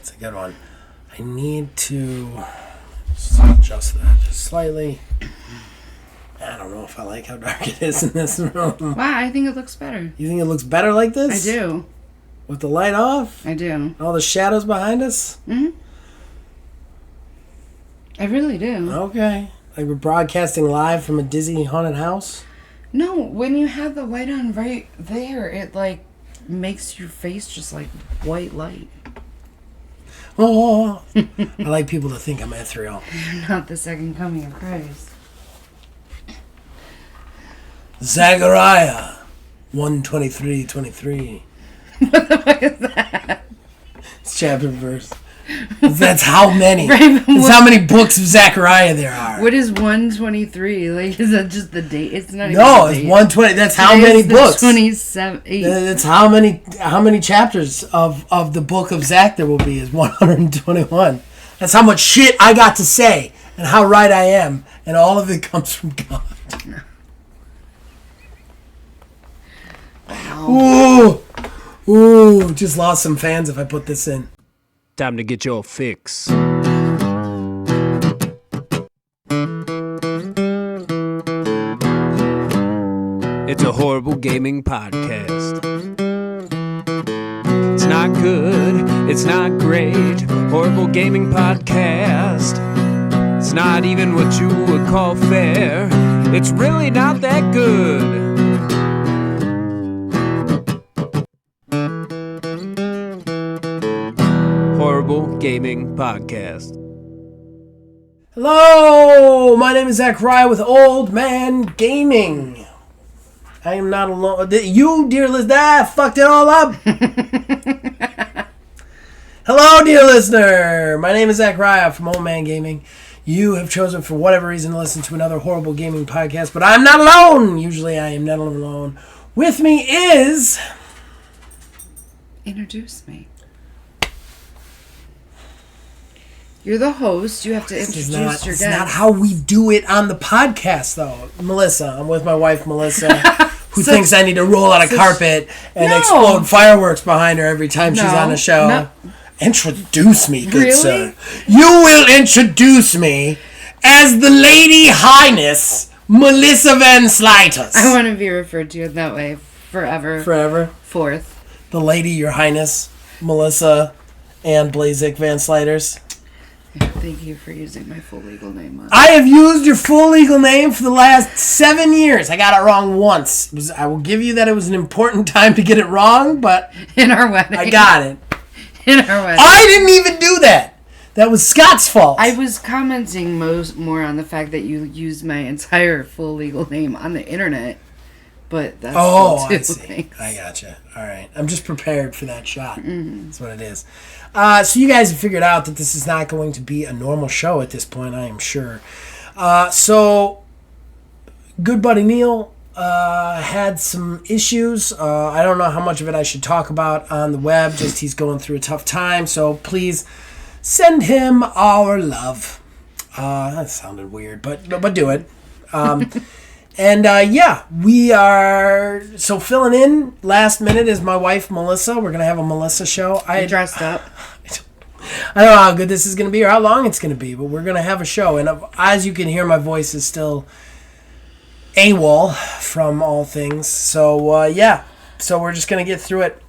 It's a good one. I need to adjust that just slightly. I don't know if I like how dark it is in this room. Wow, I think it looks better. You think it looks better like this? I do. With the light off? I do. All the shadows behind us? Mm-hmm. I really do. Okay. Like we're broadcasting live from a Disney haunted house? No, when you have the light on right there, it like makes your face just like white light. Oh, I like people to think I'm ethereal. You're not the second coming of Christ. Zechariah 1:23:23. What the fuck is that? It's chapter and verse. That's how many. Right, That's how many books of Zechariah there are. What is 123? Like, is that just the date? It's not. No, it's 120. That's how many books. 27. That's how many chapters of the book of Zach there will be is 121. That's how much shit I got to say and how right I am, and all of it comes from God. Wow. Ooh, just lost some fans if I put this in. Time to get your fix. It's a horrible gaming podcast. It's not good, it's not great. Horrible gaming podcast. It's not even what you would call fair. It's really not that good. Horrible Gaming Podcast. Hello, my name is Zachariah with Old Man Gaming. I am not alone. You, dear listener, I fucked it all up. Hello, dear listener. My name is Zachariah from Old Man Gaming. You have chosen, for whatever reason, to listen to another horrible gaming podcast, but I'm not alone. Usually I am not alone. With me is... Introduce me. You're the host. You have to introduce your guest. It's not how we do it on the podcast, though. Melissa. I'm with my wife, Melissa, who thinks I need to roll out a carpet and explode fireworks behind her every time she's on a show. No. Introduce me, good sir. You will introduce me as the Lady Highness, Melissa Van Slytus. I want to be referred to that way forever. Forever? Fourth. The Lady, Your Highness, Melissa Ann Blazik Van Sliders. Thank you for using my full legal name. I have used your full legal name for the last 7 years. I got it wrong once. I will give you that it was an important time to get it wrong, but... In our wedding. I got it. In our wedding. I didn't even do that. That was Scott's fault. I was commenting more on the fact that you used my entire full legal name on the internet. But that's I see. I gotcha. All right. I'm just prepared for that shot. Mm-hmm. That's what it is. So you guys have figured out that this is not going to be a normal show at this point, I am sure. So, good buddy Neil had some issues. I don't know how much of it I should talk about on the web. Just he's going through a tough time. So please send him our love. That sounded weird, but do it. And we are filling in last minute is my wife Melissa. We're gonna have a Melissa show. I dressed up. I don't know how good this is gonna be or how long it's gonna be, but we're gonna have a show. And as you can hear, my voice is still AWOL from all things. So so we're just gonna get through it.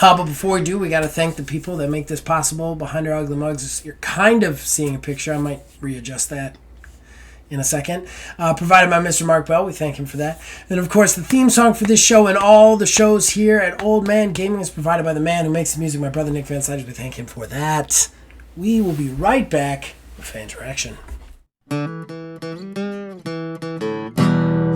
But before we do, we gotta thank the people that make this possible. Behind our ugly mugs, you're kind of seeing a picture. I might readjust that in a second. Provided by Mr. Mark Bell. We thank him for that. And of course, the theme song for this show and all the shows here at Old Man Gaming is provided by the man who makes the music, my brother Nick Van Slyters. We thank him for that. We will be right back with fan interaction.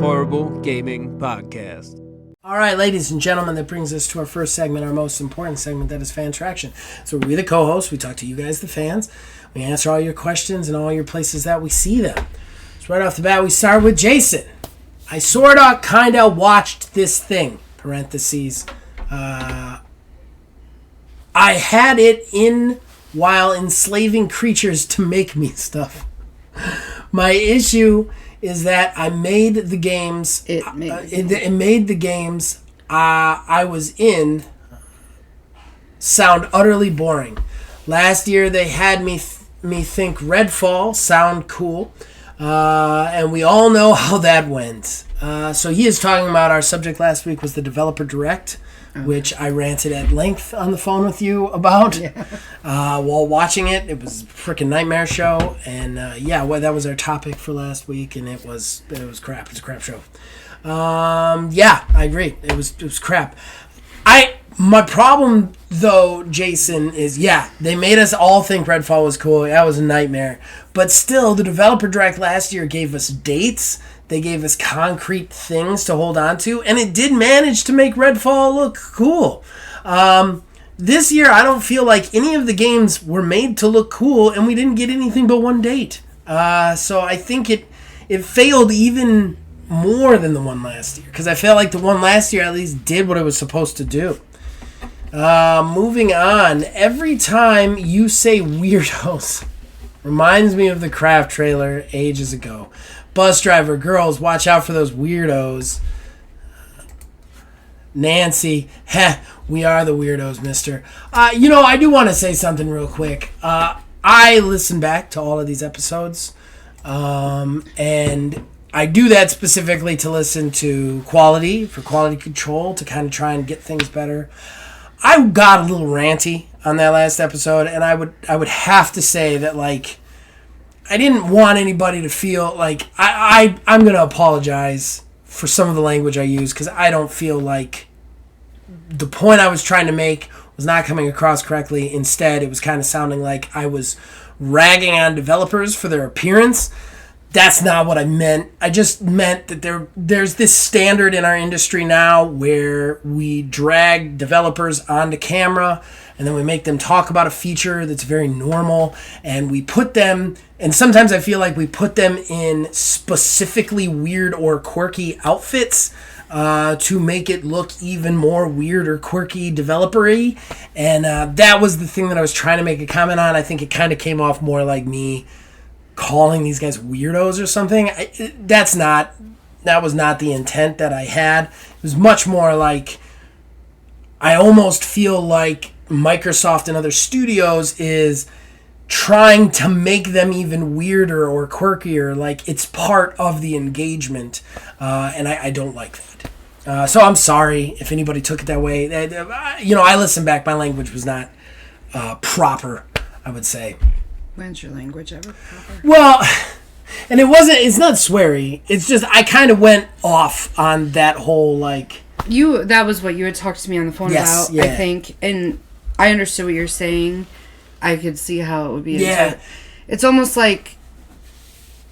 Horrible Gaming Podcast. All right, ladies and gentlemen, that brings us to our first segment, our most important segment, that is fan interaction. So we, the co-hosts, we talk to you guys, the fans. We answer all your questions and all your places that we see them. So right off the bat, we start with Jason. I sorta, kinda watched this thing, parentheses. I had it in while enslaving creatures to make me stuff. My issue is that I made the games. It made the games I was in sound utterly boring. Last year they had me think Redfall sound cool, and we all know how that went. So he is talking about our subject last week was the developer direct, which I ranted at length on the phone with you about while watching it. It was a freaking nightmare show, and that was our topic for last week, and it was crap. It's a crap show. I agree. It was crap. My problem though, Jason, is they made us all think Redfall was cool. That was a nightmare. But still, the developer direct last year gave us dates. They gave us concrete things to hold on to, and it did manage to make Redfall look cool. This year, I don't feel like any of the games were made to look cool, and we didn't get anything but one date. So I think it failed even more than the one last year, because I felt like the one last year at least did what it was supposed to do. Moving on, every time you say weirdos, reminds me of the Craft trailer ages ago. Bus driver, girls, watch out for those weirdos. Nancy, we are the weirdos, mister. I do want to say something real quick. I listen back to all of these episodes, and I do that specifically to listen to quality, for quality control, to kind of try and get things better. I got a little ranty on that last episode, and I would have to say that, like, I didn't want anybody to feel like I'm going to apologize for some of the language I use, because I don't feel like the point I was trying to make was not coming across correctly. Instead, it was kind of sounding like I was ragging on developers for their appearance. That's not what I meant. I just meant that there's this standard in our industry now where we drag developers onto camera and then we make them talk about a feature that's very normal, and we put them, and sometimes I feel like we put them in specifically weird or quirky outfits to make it look even more weird or quirky developer-y. And that was the thing that I was trying to make a comment on. I think it kind of came off more like me calling these guys weirdos or something. That was not the intent that I had. It was much more like, I almost feel like Microsoft and other studios is trying to make them even weirder or quirkier, like it's part of the engagement, and I don't like that. So I'm sorry if anybody took it that way. I listened back. My language was not proper, I would say. When's your language ever proper? Well, and it's not sweary. It's just I kind of went off on that whole, like... That was what you had talked to me on the phone about, I think. And I understood what you're saying. I could see how it would be. Yeah. It's almost like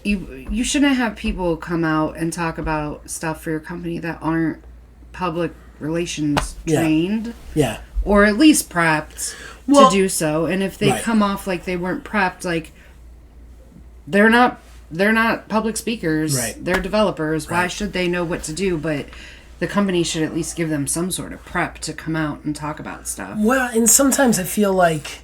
you shouldn't have people come out and talk about stuff for your company that aren't public relations trained. Yeah. Or at least prepped to do so. And if they come off like they weren't prepped, like they're not public speakers. Right. They're developers. Right. Why should they know what to do? But the company should at least give them some sort of prep to come out and talk about stuff. Well, and sometimes I feel like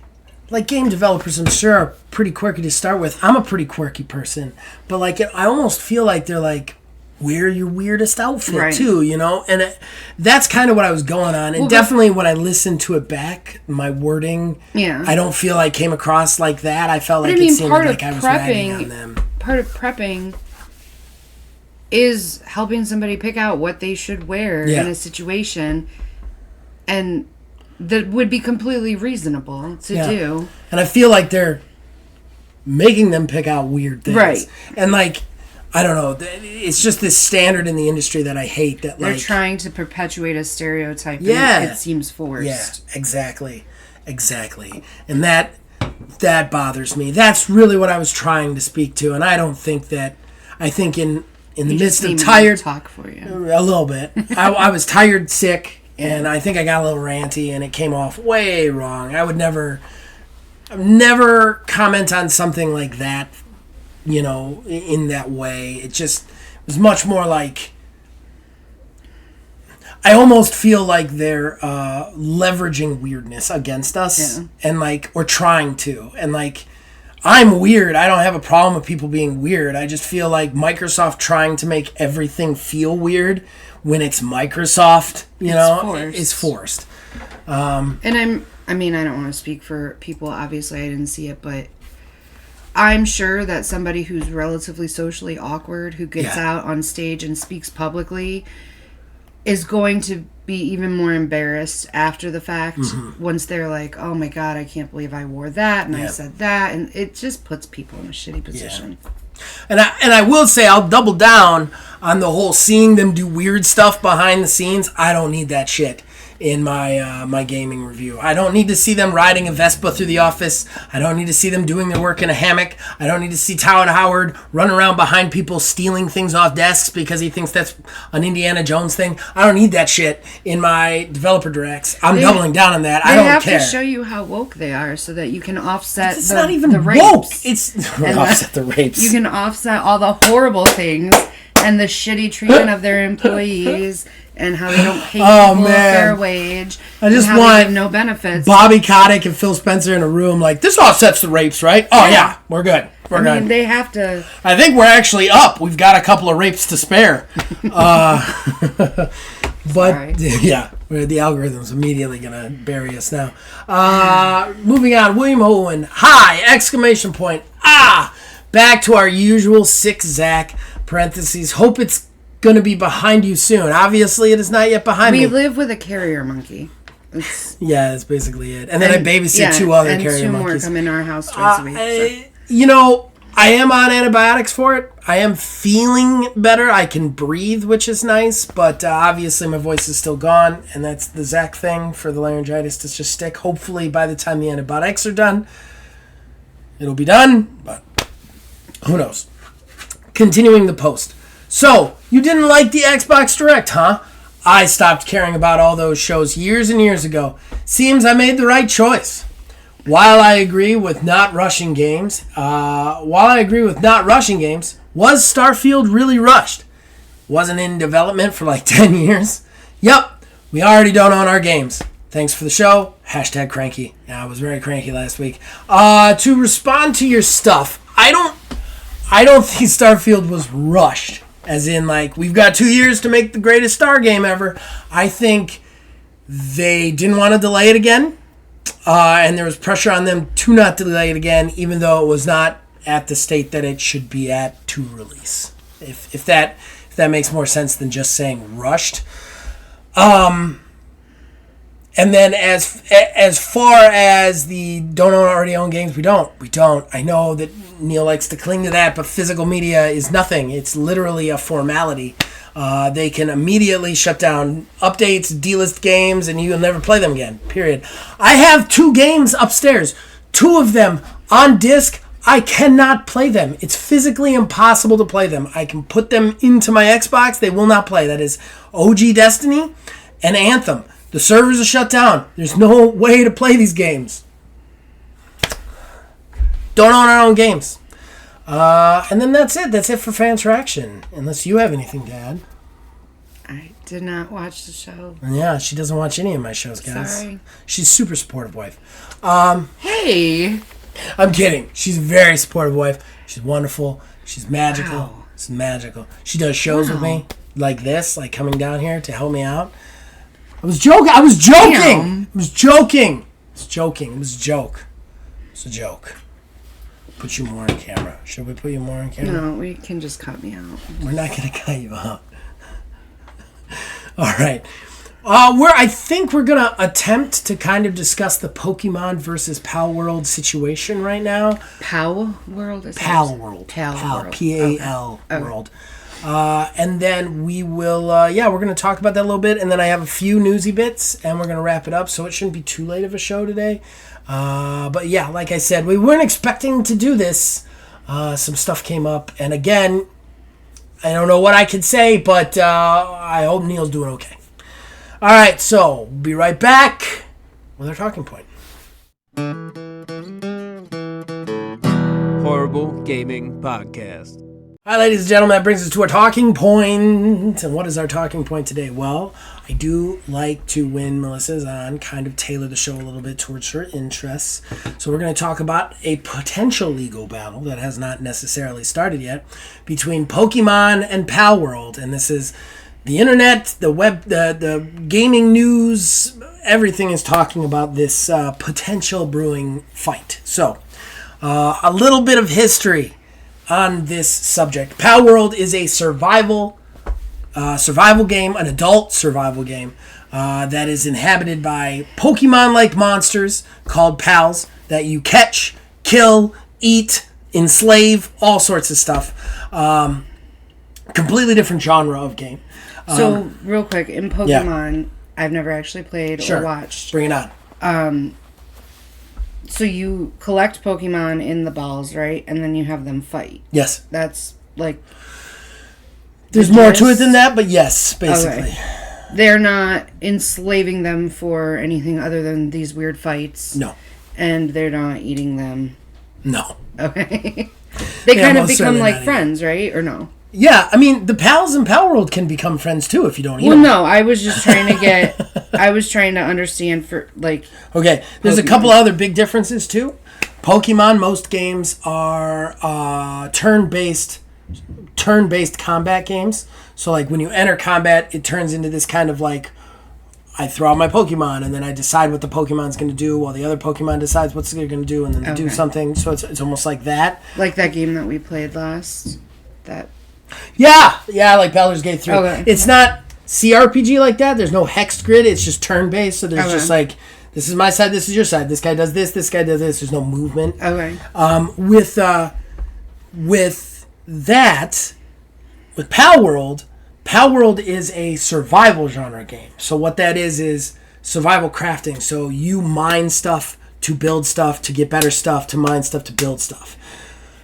game developers, I'm sure, are pretty quirky to start with. I'm a pretty quirky person. But, like, I almost feel like they're like, wear your weirdest outfit, too, you know? And that's kind of what I was going on. And definitely when I listened to it back, my wording, I don't feel like came across like that. I felt like it seemed like I was ragging on them. Part of prepping is helping somebody pick out what they should wear in a situation, and that would be completely reasonable to do. And I feel like they're making them pick out weird things. Right. And, like, I don't know. It's just this standard in the industry that I hate. That they're trying to perpetuate a stereotype. And it seems forced. Yeah, exactly. And that bothers me. That's really what I was trying to speak to. And I don't think that... I think in the midst of tired... talk for you. A little bit. I was tired, sick, and I think I got a little ranty, and it came off way wrong. I would never comment on something like that, you know, in that way. It was much more like... I almost feel like they're leveraging weirdness against us, and like, or trying to. And like, I'm weird. I don't have a problem with people being weird. I just feel like Microsoft trying to make everything feel weird when it's Microsoft, you know, is forced. And I mean, I don't want to speak for people. Obviously, I didn't see it, but I'm sure that somebody who's relatively socially awkward, who gets out on stage and speaks publicly, is going to be even more embarrassed after the fact once they're like, oh my God, I can't believe I wore that and I said that. And it just puts people in a shitty position. Yeah. And I will say, I'll double down on the whole seeing them do weird stuff behind the scenes. I don't need that shit in my my gaming review. I don't need to see them riding a Vespa through the office. I don't need to see them doing their work in a hammock. I don't need to see Todd Howard run around behind people stealing things off desks because he thinks that's an Indiana Jones thing. I don't need that shit in my developer directs. I'm doubling down on that. I don't care. They have to show you how woke they are so that you can offset it's the, not even the rapes. woke. It's offset the rapes. You can offset all the horrible things and the shitty treatment of their employees and how they don't pay people a fair wage. I just and how want they have no benefits. Bobby Kotick and Phil Spencer in a room like, this offsets the rapes, right? Oh, yeah, we're good. We're good. I mean, they have to... I think we're actually up. We've got a couple of rapes to spare. But, yeah, the algorithm's immediately going to bury us now. Moving on, William Owen. Hi! Exclamation point. Back to our usual sick Zach. Parentheses. Hope it's going to be behind you soon. Obviously, it is not yet behind me. We live with a carrier monkey. Yeah, that's basically it. And then I babysit two other carrier monkeys. And two more come in our house twice a week. You know, I am on antibiotics for it. I am feeling better. I can breathe, which is nice. But obviously, my voice is still gone. And that's the Zach thing for the laryngitis to just stick. Hopefully, by the time the antibiotics are done, it'll be done. But who knows? Continuing the post. So, you didn't like the Xbox Direct, huh? I stopped caring about all those shows years and years ago. Seems I made the right choice. While I agree with not rushing games, was Starfield really rushed? Wasn't in development for like 10 years? Yep, we already don't own our games. Thanks for the show. # cranky. Yeah, I was very cranky last week. To respond to your stuff, I don't think Starfield was rushed. As in, like, we've got 2 years to make the greatest Star game ever. I think they didn't want to delay it again. And there was pressure on them to not delay it again, even though it was not at the state that it should be at to release. If that makes more sense than just saying rushed. And then as far as the already own games, we don't. I know that Neil likes to cling to that, but physical media is nothing. It's literally a formality. They can immediately shut down updates, delist games, and you'll never play them again, period. I have 2 games upstairs. 2 of them on disc. I cannot play them. It's physically impossible to play them. I can put them into my Xbox. They will not play. That is OG Destiny and Anthem. The servers are shut down. There's no way to play these games. Don't own our own games. And then that's it. That's it for fan interaction. Unless you have anything to add. I did not watch the show. Yeah, she doesn't watch any of my shows, guys. Sorry. She's a super supportive wife. Hey! I'm kidding. She's a very supportive wife. She's wonderful. She's magical. Wow. It's magical. She does shows with me like this, like coming down here to help me out. I was joking. Damn. It was a joke. It's a joke. Put you more on camera. Should we put you more on camera? No, we can just cut me out. We're not going to cut you out. All right. I think we're going to attempt to kind of discuss the Pokemon versus Pal World situation right now. Pal World? Pal World. Pal World. P-A-L World. And then we will, we're going to talk about that a little bit. And then I have a few newsy bits, and we're going to wrap it up. So it shouldn't be too late of a show today. But yeah, like I said, we weren't expecting to do this. Some stuff came up. And again, I don't know what I can say, but I hope Neil's doing okay. All right, so we'll be right back with our talking point. Horrible Gaming Podcast. Hi, ladies and gentlemen, that brings us to our talking point. And what is our talking point today? Well, I do like to, when Melissa's on, kind of tailor the show a little bit towards her interests. So we're going to talk about a potential legal battle that has not necessarily started yet between Pokemon and Pal World. And this is the internet, the web, the gaming news, everything is talking about this potential brewing fight. So, a little bit of history on this subject. Pal World is a survival game, an adult survival game that is inhabited by Pokemon-like monsters called pals that you catch, kill, eat, enslave, all sorts of stuff. Completely different genre of game. So, real quick, in Pokemon, I've never actually played or watched. Bring it on. So you collect Pokemon in the balls, right? And then you have them fight. Yes. That's like... There's more to it than that, but yes, basically. Okay. They're not enslaving them for anything other than these weird fights. No. And they're not eating them. No. Okay. They kind of become like friends, right? Or no? Yeah, I mean, the pals in Pal World can become friends too if you don't eat them. Well, no, I was just trying to get... I was trying to understand for, like... Okay, there's a couple other big differences too. Pokemon, most games are turn-based combat games. So, like, when you enter combat, it turns into this kind of, like, I throw out my Pokemon, and then I decide what the Pokemon's going to do, while the other Pokemon decides what they're going to do, and then they do something. So it's almost like that. Like that game that we played last? Yeah, like Baldur's Gate 3. Okay. It's not CRPG like that. There's no hexed grid. It's just turn-based, so there's just, like, this is my side, this is your side. This guy does this guy does this. There's no movement. Okay. With that, with Pal World is a survival genre game. So what that is survival crafting. So you mine stuff to build stuff, to get better stuff, to mine stuff, to build stuff.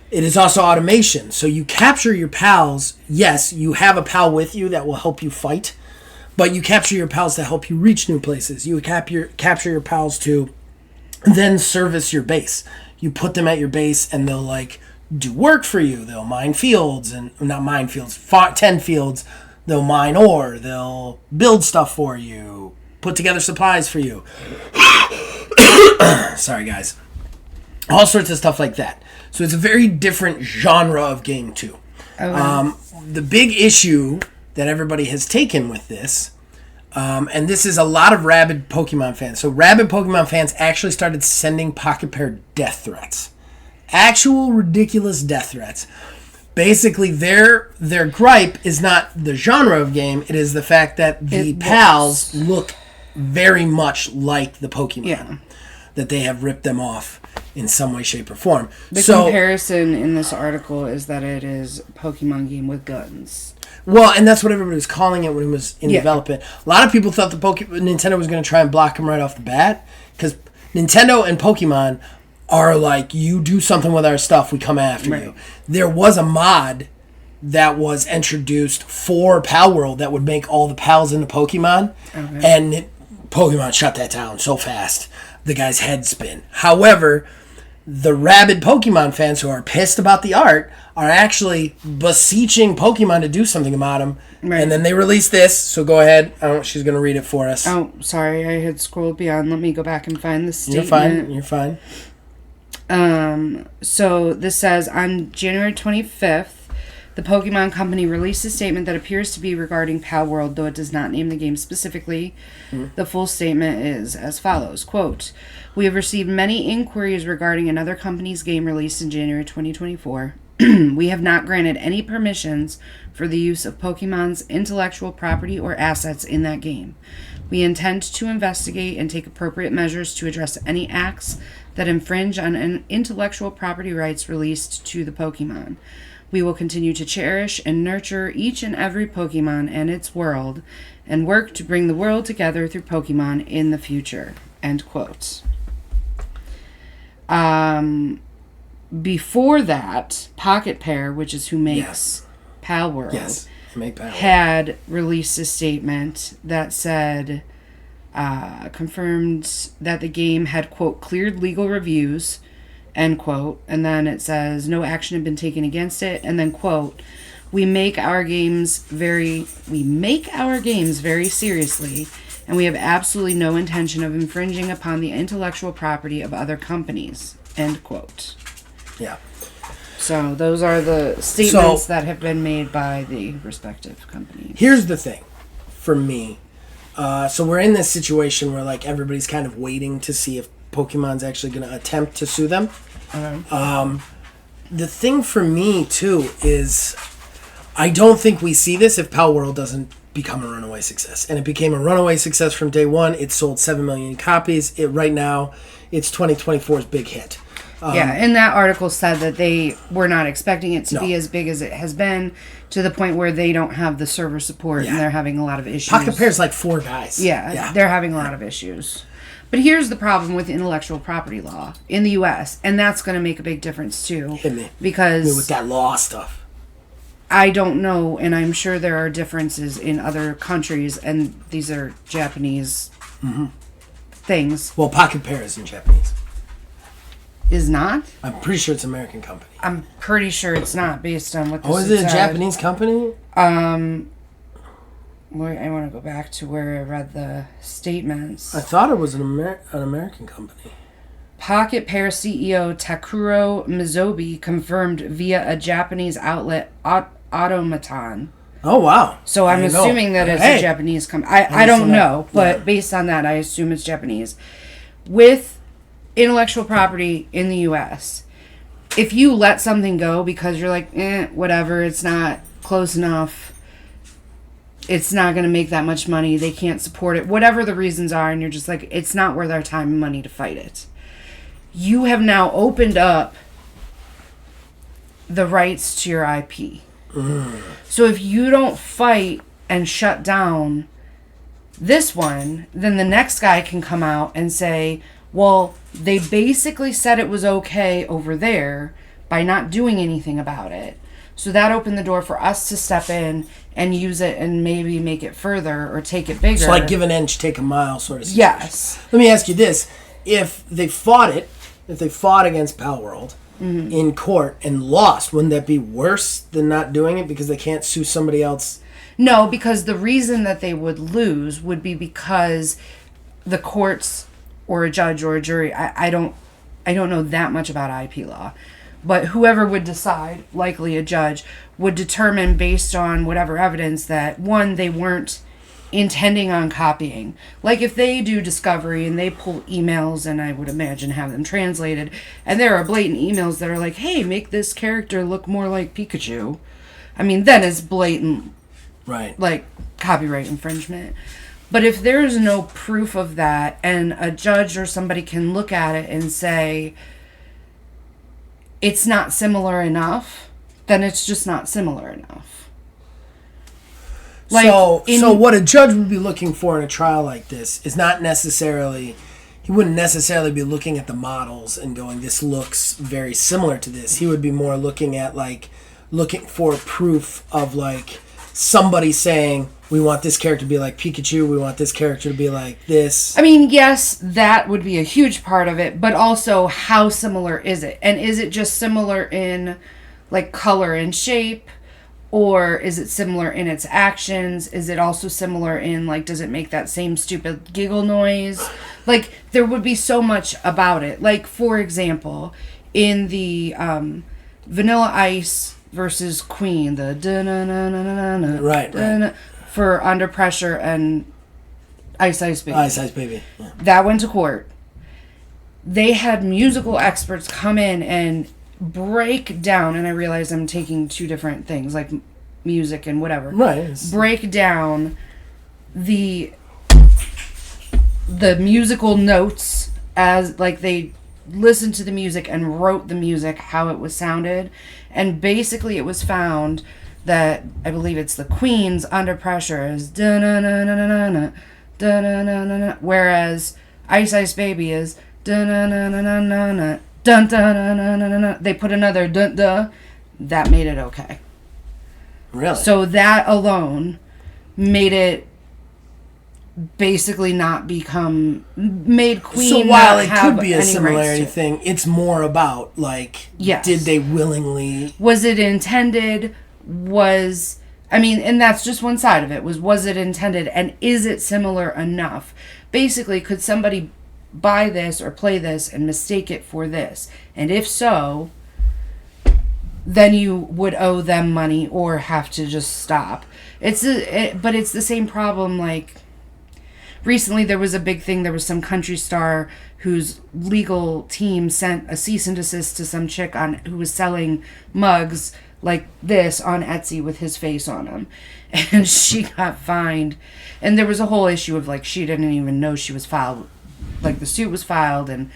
It is also automation. So you capture your pals. Yes, you have a pal with you that will help you fight, but you capture your pals to help you reach new places. You capture your pals to then service your base. You put them at your base and they'll, like, do work for you. They'll mine fields, and not mine fields, 10 fields. They'll mine ore. They'll build stuff for you, put together supplies for you. Sorry, guys. All sorts of stuff like that. So it's a very different genre of game, too. The big issue that everybody has taken with this, and this is a lot of rabid Pokemon fans. So rabid Pokemon fans actually started sending Pocket Pair death threats. Actual ridiculous death threats. Basically, their gripe is not the genre of game. It is the fact that the pals look very much like the Pokemon. Yeah. That they have ripped them off in some way, shape, or form. The comparison in this article is that it is a Pokemon game with guns. Well, and that's what everybody was calling it when it was in development. A lot of people thought Nintendo was going to try and block them right off the bat, because Nintendo and Pokemon are like, you do something with our stuff, we come after you. There was a mod that was introduced for Pal World that would make all the pals into Pokemon, and Pokemon shut that down so fast. The guy's head spin. However, the rabid Pokemon fans who are pissed about the art are actually beseeching Pokemon to do something about them. Right. And then they release this. So go ahead. She's going to read it for us. Oh, sorry. I had scrolled beyond. Let me go back and find the statement. You're fine. So this says, on January 25th, the Pokemon Company released a statement that appears to be regarding Pal World, though it does not name the game specifically. The full statement is as follows, quote, "We have received many inquiries regarding another company's game released in January 2024. We have not granted any permissions for the use of Pokemon's intellectual property or assets in that game. We intend to investigate and take appropriate measures to address any acts that infringe on intellectual property rights released to the Pokemon. We will continue to cherish and nurture each and every Pokemon and its world, and work to bring the world together through Pokemon in the future." End quote. Before that, Pocket Pair, which is who makes Pal World, had released a statement that said, confirmed that the game had, quote, "cleared legal reviews," end quote, and then it says no action had been taken against it, and then, quote, we make our games very seriously, and we have absolutely no intention of infringing upon the intellectual property of other companies," end quote. Yeah. So those are the statements that have been made by the respective companies. Here's the thing. for me. So we're in this situation where like everybody's kind of waiting to see if Pokemon's actually going to attempt to sue them. The thing for me too is I don't think we see this if Pal World doesn't become a runaway success. And it became a runaway success from day one. It sold 7 million copies. Right now, it's 2024's big hit. And that article said that they were not expecting it to be as big as it has been, to the point where they don't have the server support and they're having a lot of issues. Pocket Pair's like 4 guys. Yeah, they're having a lot of issues. But here's the problem with intellectual property law in the U.S., and that's going to make a big difference too. Hit me. Because with that law stuff. I don't know, and I'm sure there are differences in other countries, and these are Japanese things. Well, Pocket Pair is in Japanese. Is not? I'm pretty sure it's an American company. I'm pretty sure it's not, based on what this is it a Japanese company? I want to go back to where I read the statements. I thought it was an American company. Pocket Pair CEO Takuro Mizobi confirmed via a Japanese outlet, Automaton. Oh, wow. So I'm assuming that it's a Japanese company. I don't know, but based on that, I assume it's Japanese. With intellectual property in the U.S., if you let something go because you're like, whatever, it's not close enough, it's not going to make that much money, they can't support it, whatever the reasons are, and you're just like, it's not worth our time and money to fight it. You have now opened up the rights to your IP. So if you don't fight and shut down this one, then the next guy can come out and say, well, they basically said it was okay over there by not doing anything about it. So that opened the door for us to step in and use it and maybe make it further or take it bigger. So like give an inch, take a mile sort of situation. Yes. Let me ask you this. If they fought against Pal World in court and lost, wouldn't that be worse than not doing it because they can't sue somebody else? No, because the reason that they would lose would be because the courts or a judge or a jury, I don't know that much about IP law, but whoever would decide, likely a judge, would determine based on whatever evidence that, one, they weren't intending on copying. Like if they do discovery and they pull emails, and I would imagine have them translated, and there are blatant emails that are like, hey, make this character look more like Pikachu. I mean, then it's blatant, right? Like copyright infringement. But if there's no proof of that, and a judge or somebody can look at it and say, it's not similar enough, then it's just not similar enough. So what a judge would be looking for in a trial like this is not necessarily, he wouldn't necessarily be looking at the models and going, this looks very similar to this. He would be more looking at looking for proof of somebody saying, we want this character to be like Pikachu, we want this character to be like this. I mean, yes, that would be a huge part of it, but also how similar is it? And is it just similar in color and shape? Or is it similar in its actions? Is it also similar in, does it make that same stupid giggle noise? There would be so much about it. For example, in the Vanilla Ice versus Queen, the da-na-na-na-na-na, right. For Under Pressure and Ice Ice Baby. Ice Ice Baby. Yeah. That went to court. They had musical experts come in and break down, and I realize I'm taking two different things, like music and whatever. Right. Break down the musical notes as they listened to the music and wrote the music how it was sounded, and basically it was found that I believe it's the Queen's Under Pressure is da na na na na na da na na na na, whereas Ice Ice Baby is da na na na na na na dun dun na na na na. They put another dun dun. That made it okay. Really? So that alone made it basically not made Queen. So while it could be a any similarity thing, it's more about yes. Did they willingly? Was it intended? And that's just one side of it. Was it intended, and is it similar enough? Basically, could somebody buy this or play this and mistake it for this? And if so, then you would owe them money or have to just stop. But it's the same problem. Like, recently there was a big thing. There was some country star whose legal team sent a cease and desist to some chick who was selling mugs like this on Etsy with his face on them. And she got fined. And there was a whole issue of, like, she didn't even know she was filed. Like, the suit was filed, and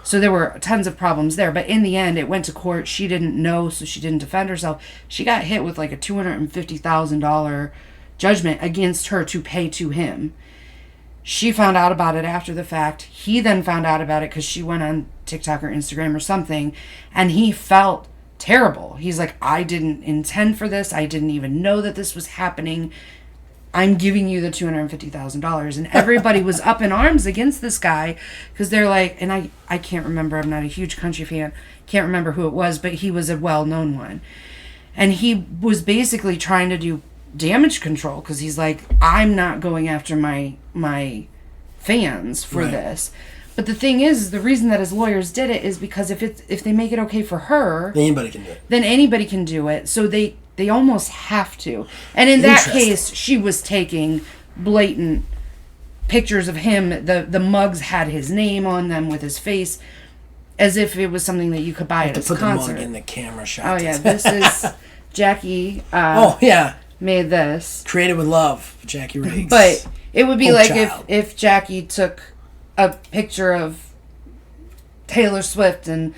so there were tons of problems there. But in the end, it went to court. She didn't know, so she didn't defend herself. She got hit with, like, a $250,000 judgment against her to pay to him. She found out about it after the fact. He then found out about it because she went on TikTok or Instagram or something, and he felt terrible. He's like, I didn't intend for this. I didn't even know that this was happening. I'm giving you the $250,000. And everybody was up in arms against this guy because they're like, and I can't remember. I'm not a huge country fan. Can't remember who it was, but he was a well-known one. And he was basically trying to do damage control because he's like, I'm not going after my fans for this. But the thing is, the reason that his lawyers did it is because if they make it okay for her, anybody can do it. Then anybody can do it. So they almost have to. And in that case, she was taking blatant pictures of him. The mugs had his name on them with his face, as if it was something that you could buy at his concert. Put the mug in the camera shot. Oh yeah, this is Jackie. Made this. Created with love, Jackie Riggs. But it would be like if Jackie took a picture of Taylor Swift and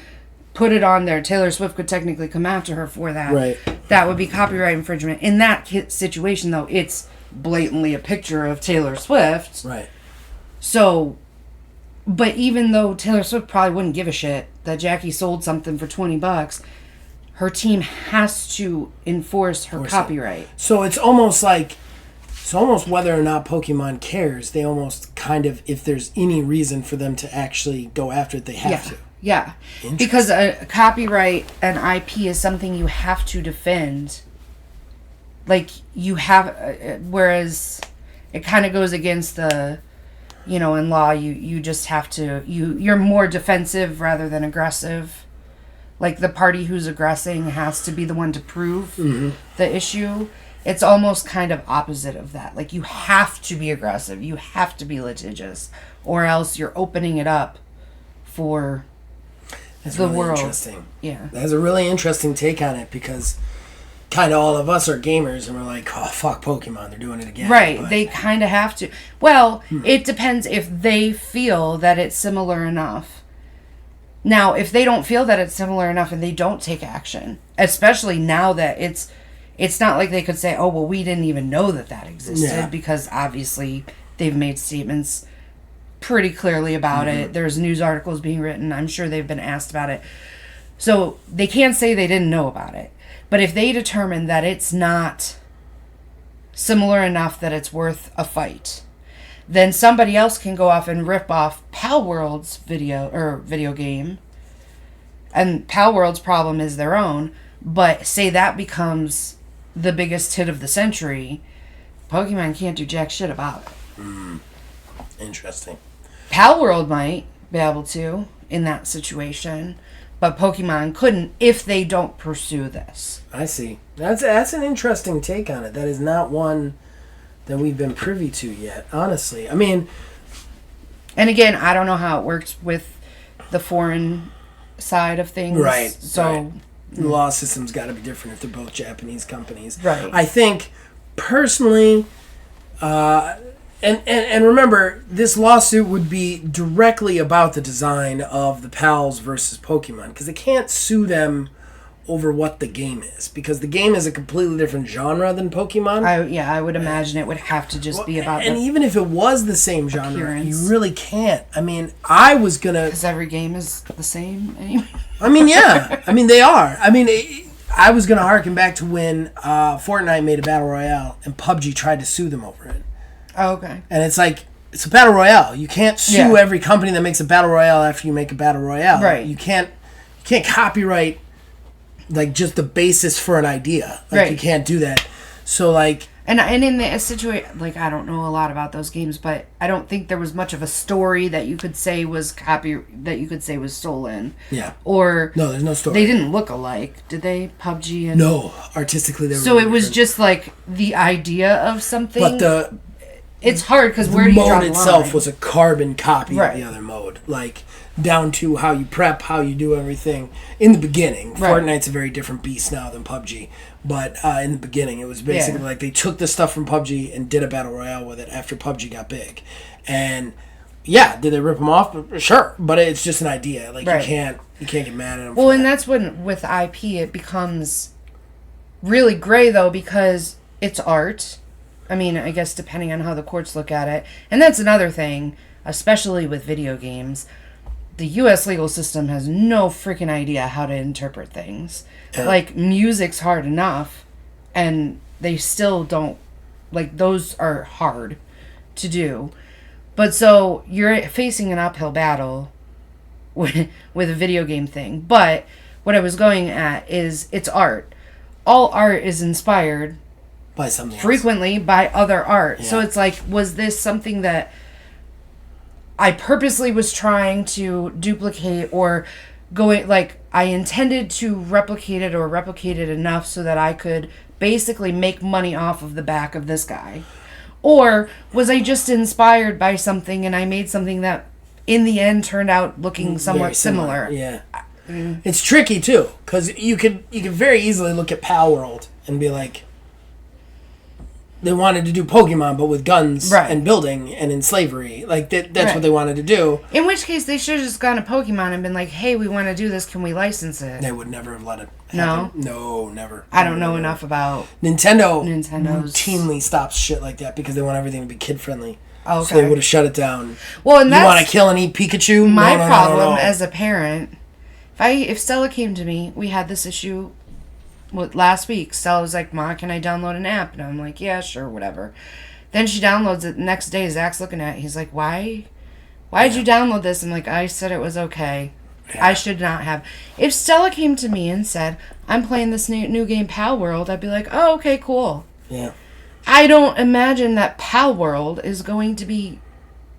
put it on there. Taylor Swift could technically come after her for that. Right. That would be copyright infringement. In that situation, though, it's blatantly a picture of Taylor Swift. Right. So, but even though Taylor Swift probably wouldn't give a shit that Jackie sold something for $20, her team has to enforce her copyright. So it's almost whether or not Pokemon cares, they almost kind of, if there's any reason for them to actually go after it, they have to. Yeah. Because a copyright and IP is something you have to defend. Like, you have, whereas it kind of goes against the, in law, you just have to, you're more defensive rather than aggressive. Like, the party who's aggressing has to be the one to prove the issue. It's almost kind of opposite of that. Like, you have to be aggressive. You have to be litigious. Or else you're opening it up for the world. Interesting. Yeah. That's a really interesting take on it because kind of all of us are gamers and we're like, oh, fuck Pokemon. They're doing it again. Right. But they kind of have to. Well, it depends if they feel that it's similar enough. Now, if they don't feel that it's similar enough and they don't take action, especially now that it's not like they could say, oh, well, we didn't even know that existed because obviously they've made statements pretty clearly about it. There's news articles being written. I'm sure they've been asked about it. So they can't say they didn't know about it. But if they determine that it's not similar enough that it's worth a fight, then somebody else can go off and rip off Pal World's video game. And Pal World's problem is their own. But say that becomes the biggest hit of the century, Pokemon can't do jack shit about it. Interesting. Pal World might be able to in that situation, but Pokemon couldn't if they don't pursue this. I see. That's an interesting take on it. That is not one that we've been privy to yet, honestly. I mean... And again, I don't know how it works with the foreign side of things. Right. So... Right. The law system's got to be different if they're both Japanese companies. Right. I think, personally... And remember, this lawsuit would be directly about the design of the Pals versus Pokemon, because they can't sue them over what the game is, because the game is a completely different genre than Pokemon. I would imagine it would have to just be about. And even if it was the same genre, appearance. You really can't. I mean, I was gonna. Because every game is the same anyway. I mean, yeah. I mean, they are. I mean, I was gonna harken back to when Fortnite made a battle royale and PUBG tried to sue them over it. Oh, okay. And it's like, it's a battle royale. You can't sue every company that makes a battle royale after you make a battle royale. Right. You can't copyright, like, just the basis for an idea. Like, right. You can't do that. So, like... And in the situation, like, I don't know a lot about those games, but I don't think there was much of a story that you could say was stolen. Yeah. Or no, there's no story. They didn't look alike, did they? PUBG and no, artistically they were. So it was just like the idea of something. But it's hard because where do you draw the line? The mode itself was a carbon copy right. of the other mode, like down to how you prep, how you do everything. In the beginning, right. Fortnite's a very different beast now than PUBG. But in the beginning, it was basically like they took the stuff from PUBG and did a battle royale with it after PUBG got big. And yeah, did they rip them off? Sure, but it's just an idea. Like right. you can't get mad at them. Well, and that's when with IP it becomes really gray though because it's art. I mean, I guess depending on how the courts look at it, and that's another thing, especially with video games. The U.S. legal system has no freaking idea how to interpret things. Yeah. Like, music's hard enough, and they still don't... Like, those are hard to do. But so, you're facing an uphill battle with a video game thing. But what I was going at is, it's art. All art is inspired... By something frequently else. By other art. Yeah. So it's like, was this something that... I purposely was trying to duplicate or I intended to replicate it or replicate it enough so that I could basically make money off of the back of this guy. Or was I just inspired by something and I made something that in the end turned out looking somewhat similar? Yeah. It's tricky too, because you could very easily look at Pal World and be like, they wanted to do Pokemon, but with guns right. and building and in slavery. Like, that's right. what they wanted to do. In which case, they should have just gone to Pokemon and been like, hey, we want to do this. Can we license it? They would never have let it happen. No, never. I don't know enough about... Nintendo's routinely stops shit like that because they want everything to be kid-friendly. Oh, okay. So they would have shut it down. Well, and you want to kill and eat Pikachu? My no, problem as a parent... If Stella came to me, we had this issue... last week, Stella was like, Ma, can I download an app? And I'm like, yeah, sure, whatever. Then she downloads it. The next day, Zach's looking at it. He's like, why did you download this? I'm like, I said it was okay. Yeah. I should not have. If Stella came to me and said, I'm playing this new game, Pal World, I'd be like, oh, okay, cool. Yeah. I don't imagine that Pal World is going to be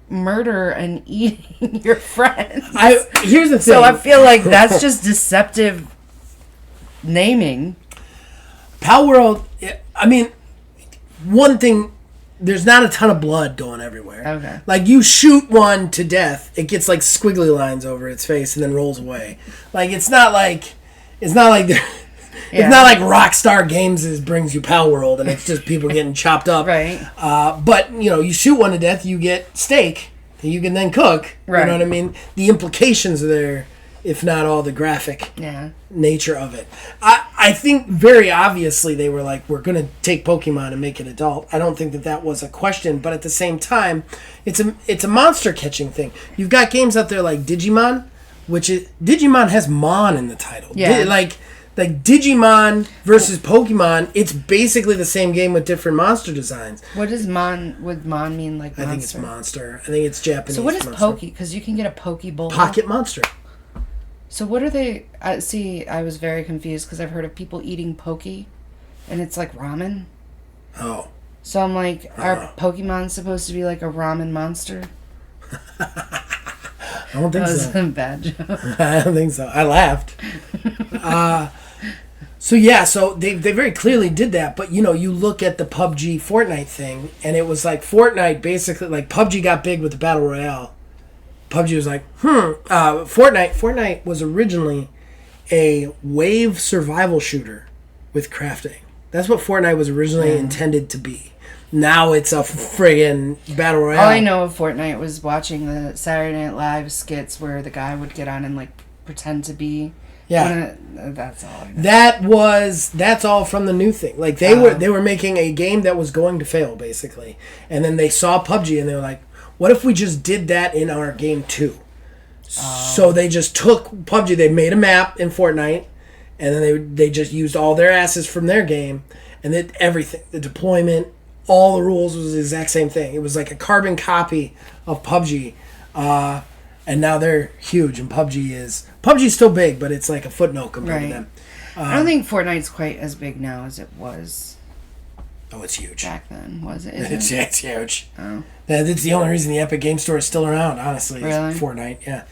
murder and eating your friends. Here's the thing. So I feel like that's just deceptive naming. Pal World, I mean, one thing, there's not a ton of blood going everywhere. Okay. Like, you shoot one to death, it gets, like, squiggly lines over its face and then rolls away. Like, it's not like Rockstar Games brings you Pal World and it's just people getting chopped up. Right. But, you shoot one to death, you get steak that you can then cook. Right. You know what I mean? The implications are there, if not all the graphic nature of it. I think very obviously they were like, we're going to take Pokemon and make it adult. I don't think that was a question, but at the same time, it's a monster catching thing. You've got games out there like Digimon, Digimon has Mon in the title. Yeah. Like Digimon versus Pokemon, it's basically the same game with different monster designs. What does Mon mean, like monster? I think it's monster. I think it's Japanese. So what is Poke? Because you can get a Pokeball. Pocket monster. So what are they... I was very confused because I've heard of people eating Poke, and it's like ramen. Oh. So I'm like, are Pokemon supposed to be like a ramen monster? I don't think so. That was a bad joke. I don't think so. I laughed. So they very clearly did that, but you look at the PUBG Fortnite thing, and it was like Fortnite basically, like PUBG got big with the Battle Royale. PUBG was like, Fortnite was originally a wave survival shooter with crafting. That's what Fortnite was originally intended to be. Now it's a friggin' battle royale. All I know of Fortnite was watching the Saturday Night Live skits where the guy would get on and like pretend to be. Yeah, that's all I know. That's all from the new thing. Like they were making a game that was going to fail basically, and then they saw PUBG and they were like, what if we just did that in our game too? So they just took PUBG, they made a map in Fortnite, and then they just used all their assets from their game, and then everything, the deployment, all the rules was the exact same thing. It was like a carbon copy of PUBG, and now they're huge, and PUBG's still big, but it's like a footnote compared to them. I don't think Fortnite's quite as big now as it was. Oh, it's huge. back then, was it? It's huge. Oh. That's the only reason the Epic Game Store is still around, honestly. Really? Is Fortnite, yeah.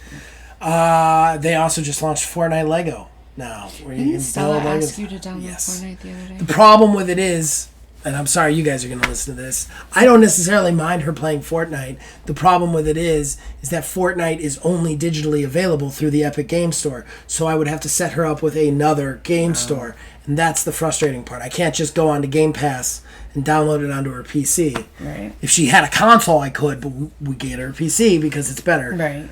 They also just launched Fortnite Lego now. Where you Didn't can Stella build ask Legos. you to download Yes. Fortnite the other day? The problem with it is, and I'm sorry you guys are going to listen to this, I don't necessarily mind her playing Fortnite. The problem with it is that Fortnite is only digitally available through the Epic Game Store. So I would have to set her up with another game store. And that's the frustrating part. I can't just go onto Game Pass and download it onto her PC. Right. If she had a console, I could, but we get her a PC because it's better. Right.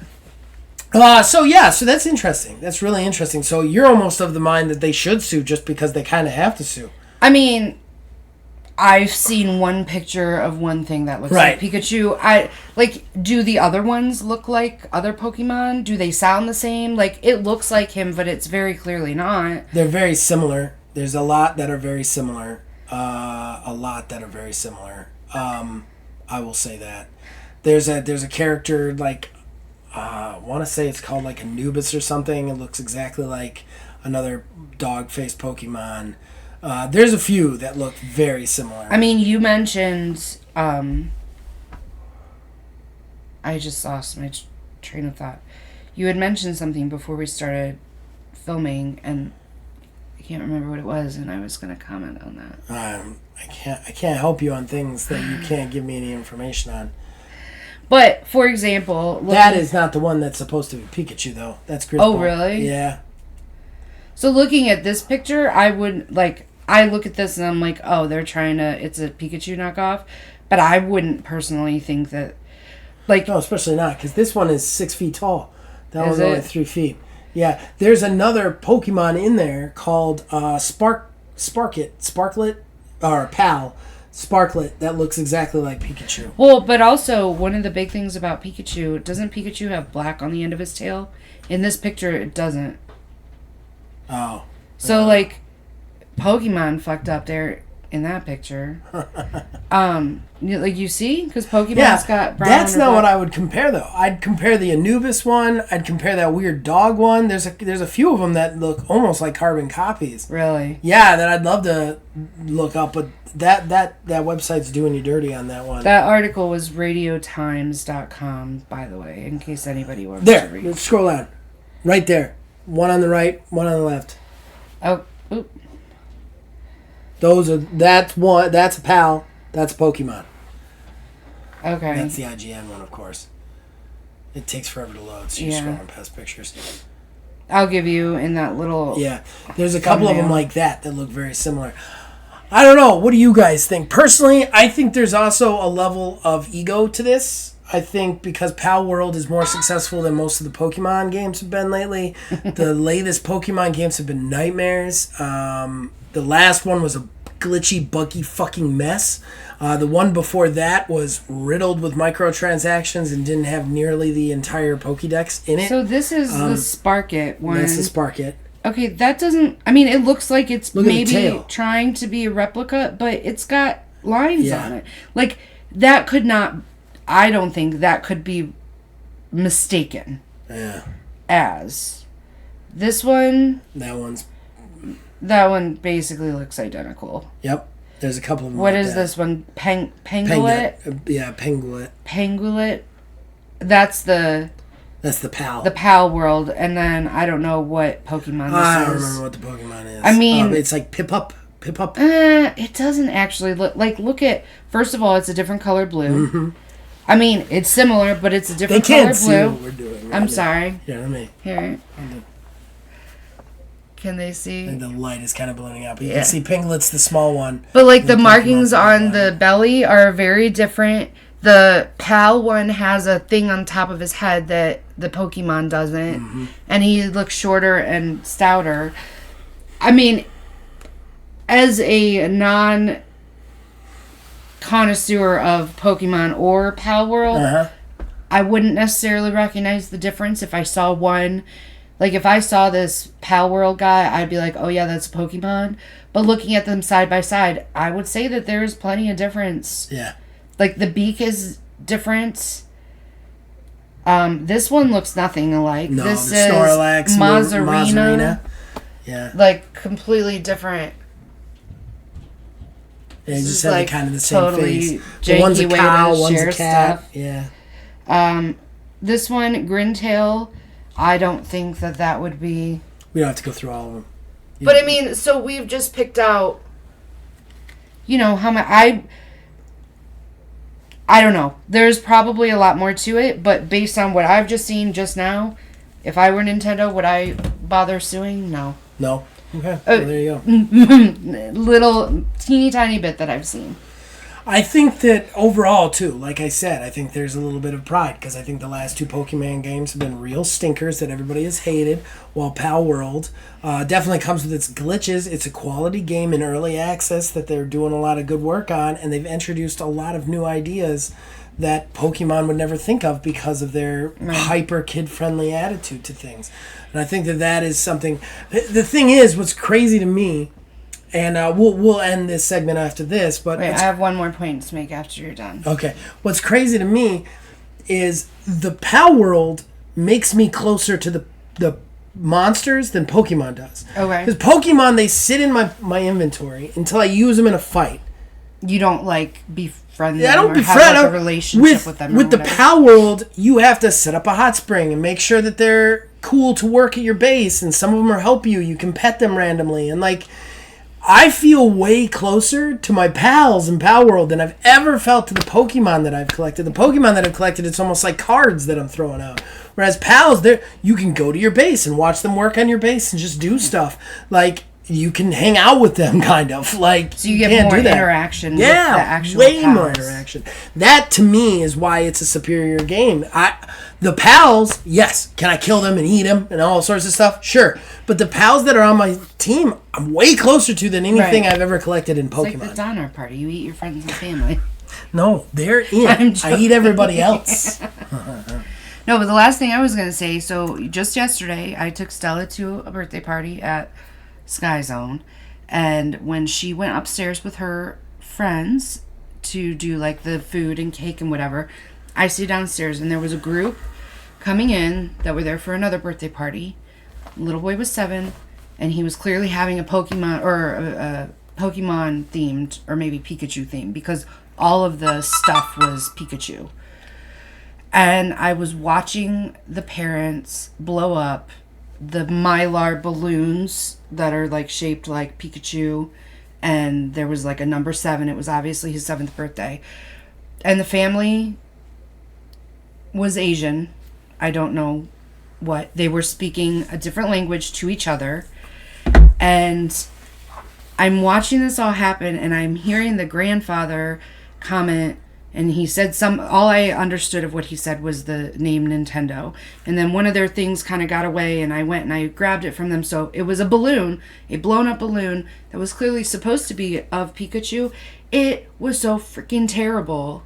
So that's interesting. That's really interesting. So you're almost of the mind that they should sue just because they kind of have to sue. I mean, I've seen one picture of one thing that looks Right. like Pikachu. Do the other ones look like other Pokemon? Do they sound the same? Like, it looks like him, but it's very clearly not. They're very similar. There's a lot that are very similar. I will say that. There's a character like I want to say it's called like Anubis or something. It looks exactly like another dog-faced Pokemon. There's a few that look very similar. I mean, you mentioned... I just lost my train of thought. You had mentioned something before we started filming, and I can't remember what it was, and I was going to comment on that. I can't help you on things that you can't give me any information on. But, for example... That is not the one that's supposed to be Pikachu, though. That's Griswold. Oh, really? Yeah. So looking at this picture, I look at this and I'm like, oh, it's a Pikachu knockoff. But I wouldn't personally think that, No, especially not, because this one is 6 feet tall. That one's only it? 3 feet. Yeah, there's another Pokemon in there called Sparklet, or Pal, Sparklet, that looks exactly like Pikachu. Well, but also, one of the big things about Pikachu, doesn't Pikachu have black on the end of his tail? In this picture, it doesn't. Oh. So, Pokemon fucked up there in that picture. You see? Because Pokemon's got brown. That's not black. what I would compare, though. I'd compare the Anubis one. I'd compare that weird dog one. There's a few of them that look almost like carbon copies. Really? Yeah, that I'd love to look up, but that website's doing you dirty on that one. That article was radiotimes.com, by the way, in case anybody wants to read. There, scroll down. Right there. One on the right, one on the left. Oh, oop. That's a Pal, that's a Pokemon. Okay. That's the IGN one, of course. It takes forever to load, so you're scrolling past pictures. I'll give you in that little... Yeah, there's a couple of them like that look very similar. I don't know. What do you guys think? Personally, I think there's also a level of ego to this. I think because Pal World is more successful than most of the Pokemon games have been lately. The latest Pokemon games have been nightmares. The last one was a glitchy, buggy fucking mess. The one before that was riddled with microtransactions and didn't have nearly the entire Pokédex in it. So this is the Sparkit one. That's the Sparkit. Okay, that doesn't... I mean, it looks like it's maybe tail. trying to be a replica, but it's got lines on it. That could not... I don't think that could be mistaken as. This one... That one basically looks identical. Yep. There's a couple of them. What is this one? Pangolin? Yeah, Pangolin. Pangolin? That's the Pal. The Pal world, and then I don't know what Pokemon this is. I don't remember what the Pokemon is. I mean... it's like Pip-Up. It doesn't actually look at... First of all, it's a different color blue. Mm-hmm. I mean, it's similar, but it's a different color blue. They can't see what we're doing. I'm sorry. Yeah, let me... Here. Can they see? And the light is kind of blending out. But you can see Pinglet's the small one. But the markings on the belly are very different. The Pal one has a thing on top of his head that the Pokemon doesn't. Mm-hmm. And he looks shorter and stouter. I mean, as a non-connoisseur of Pokemon or Pal World, I wouldn't necessarily recognize the difference if I saw one. If I saw this Pal World guy, I'd be like, oh yeah, that's a Pokemon. But looking at them side by side, I would say that there's plenty of difference. Yeah. The beak is different. This one looks nothing alike. No, this the is Snorlax, Mazarina. Yeah. Completely different. Yeah, you This just is have like kind of the same totally face. janky But one's a way cow, to one's a share cat. stuff. Yeah. This one, Grintail, I don't think that would be... We don't have to go through all of them. But I mean, so we've just picked out, how much... I don't know. There's probably a lot more to it, but based on what I've just seen just now, if I were Nintendo, would I bother suing? No. No? Okay. Well, there you go. Little teeny tiny bit that I've seen. I think that overall, too, like I said, I think there's a little bit of pride because I think the last two Pokemon games have been real stinkers that everybody has hated, while Pal World definitely comes with its glitches. It's a quality game in early access that they're doing a lot of good work on, and they've introduced a lot of new ideas that Pokemon would never think of because of their hyper kid-friendly attitude to things. And I think that is something... The thing is, what's crazy to me... And we'll end this segment after this, but... Wait, I have one more point to make after you're done. Okay. What's crazy to me is the Pal World makes me closer to the monsters than Pokemon does. Okay. Because Pokemon, they sit in my inventory until I use them in a fight. You don't, befriend them I don't have, befriend a relationship with them. With the Pal World, you have to set up a hot spring and make sure that they're cool to work at your base, and some of them will help you. You can pet them randomly, and, I feel way closer to my pals in Pal World than I've ever felt to the Pokemon that I've collected. The Pokemon that I've collected, it's almost like cards that I'm throwing out. Whereas pals, you can go to your base and watch them work on your base and just do stuff. You can hang out with them, kind of. So you get more interaction with the actual way pals. more interaction. That, to me, is why it's a superior game. The pals, yes, can I kill them and eat them and all sorts of stuff? Sure. But the pals that are on my team, I'm way closer to than anything I've ever collected in Pokemon. It's like the Donner Party. You eat your friends and family. No, they're in. I eat everybody else. No, but the last thing I was going to say, so just yesterday, I took Stella to a birthday party at Sky Zone, and when she went upstairs with her friends to do the food and cake and whatever, I stayed downstairs, and there was a group coming in that were there for another birthday party. Little boy was 7, and he was clearly having a Pokemon or a Pokemon themed, or maybe Pikachu themed, because all of the stuff was Pikachu. And I was watching the parents blow up the Mylar balloons that are shaped like Pikachu, and there was a number 7. It was obviously his 7th birthday, and the family was Asian. I don't know what they were speaking, a different language to each other, and I'm watching this all happen, and I'm hearing the grandfather comment. And he said all I understood of what he said was the name Nintendo. And then one of their things kind of got away, and I went and I grabbed it from them. So it was a balloon, a blown up balloon that was clearly supposed to be of Pikachu. It was so freaking terrible.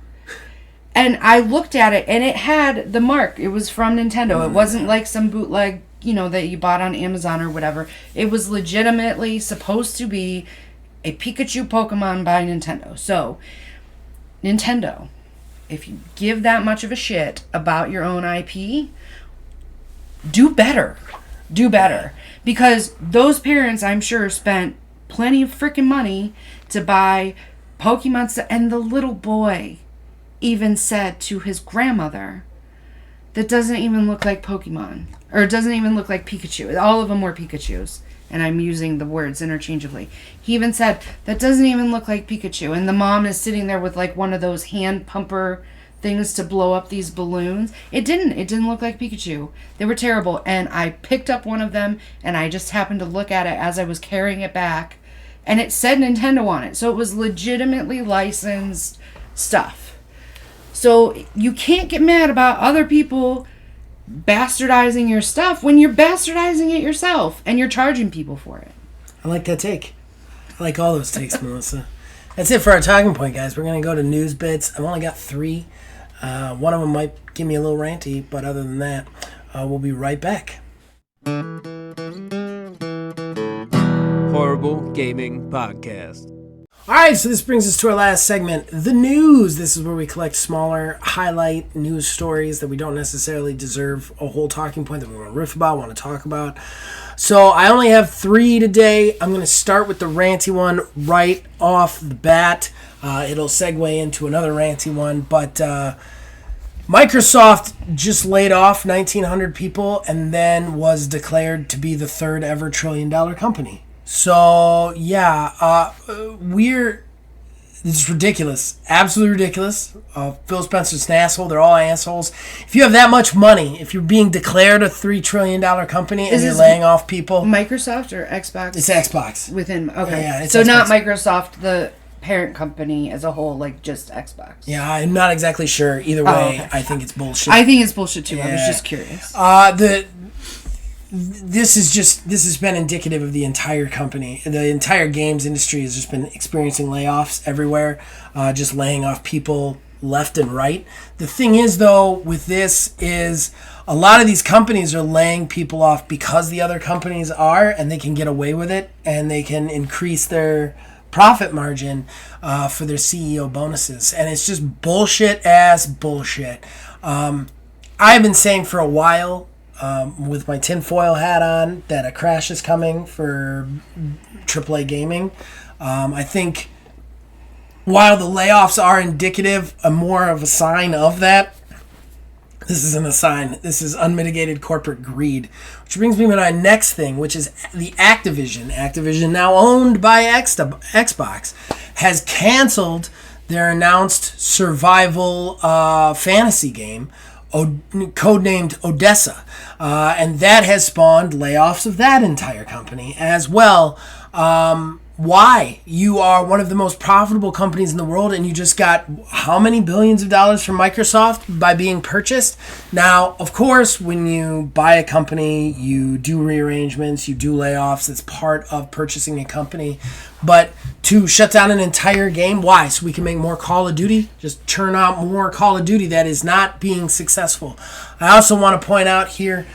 And I looked at it, and it had the mark. It was from Nintendo. It wasn't like some bootleg, that you bought on Amazon or whatever. It was legitimately supposed to be a Pikachu Pokemon by Nintendo. So... Nintendo, if you give that much of a shit about your own IP, do better. Do better. Because those parents, I'm sure, spent plenty of freaking money to buy Pokemon stuff. And the little boy even said to his grandmother, that doesn't even look like Pokemon. Or it doesn't even look like Pikachu. All of them were Pikachus. And I'm using the words interchangeably. He even said, that doesn't even look like Pikachu. And the mom is sitting there with one of those hand pumper things to blow up these balloons. It didn't look like Pikachu. They were terrible. And I picked up one of them, and I just happened to look at it as I was carrying it back. And it said Nintendo on it. So it was legitimately licensed stuff. So you can't get mad about other people bastardizing your stuff when you're bastardizing it yourself and you're charging people for it. I like that take. I like all those takes, Melissa. That's it for our talking point, guys. We're going to go to news bits. I've only got 3. One of them might give me a little ranty, but other than that, we'll be right back. Horrible Gaming Podcast. All right, so this brings us to our last segment, the news. This is where we collect smaller highlight news stories that we don't necessarily deserve a whole talking point that we want to riff about, want to talk about. So I only have 3 today. I'm going to start with the ranty one right off the bat. It'll segue into another ranty one, but Microsoft just laid off 1,900 people and then was declared to be the 3rd ever $1 trillion company. So, yeah, it's ridiculous. Absolutely ridiculous. Phil Spencer's an asshole. They're all assholes. If you have that much money, if you're being declared a $3 trillion company and you're laying off people... Microsoft or Xbox? It's Xbox. Within, okay. Yeah, it's so Xbox. Not Microsoft, the parent company as a whole, like just Xbox. Yeah, I'm not exactly sure. Either way, okay. I think it's bullshit. I think it's bullshit too. Yeah. I was just curious. This has been indicative of the entire company. The entire games industry has just been experiencing layoffs everywhere, just laying off people left and right. The thing is, though, with this is a lot of these companies are laying people off because the other companies are, and they can get away with it, and they can increase their profit margin for their CEO bonuses. And it's just bullshit ass bullshit. I've been saying for a while, with my tinfoil hat on, that a crash is coming for AAA gaming. I think while the layoffs are indicative, more of a sign of that, this isn't a sign. This is unmitigated corporate greed. Which brings me to my next thing, which is the Activision. Activision, now owned by Xbox, has canceled their announced survival fantasy game, codenamed Odessa. And that has spawned layoffs of that entire company as well. Why? You are one of the most profitable companies in the world, and you just got how many billions of dollars from Microsoft by being purchased? Now, of course, when you buy a company, you do rearrangements, you do layoffs. It's part of purchasing a company. But to shut down an entire game, why? So we can make more Call of Duty? Just churn out more Call of Duty that is not being successful. I also want to point out here,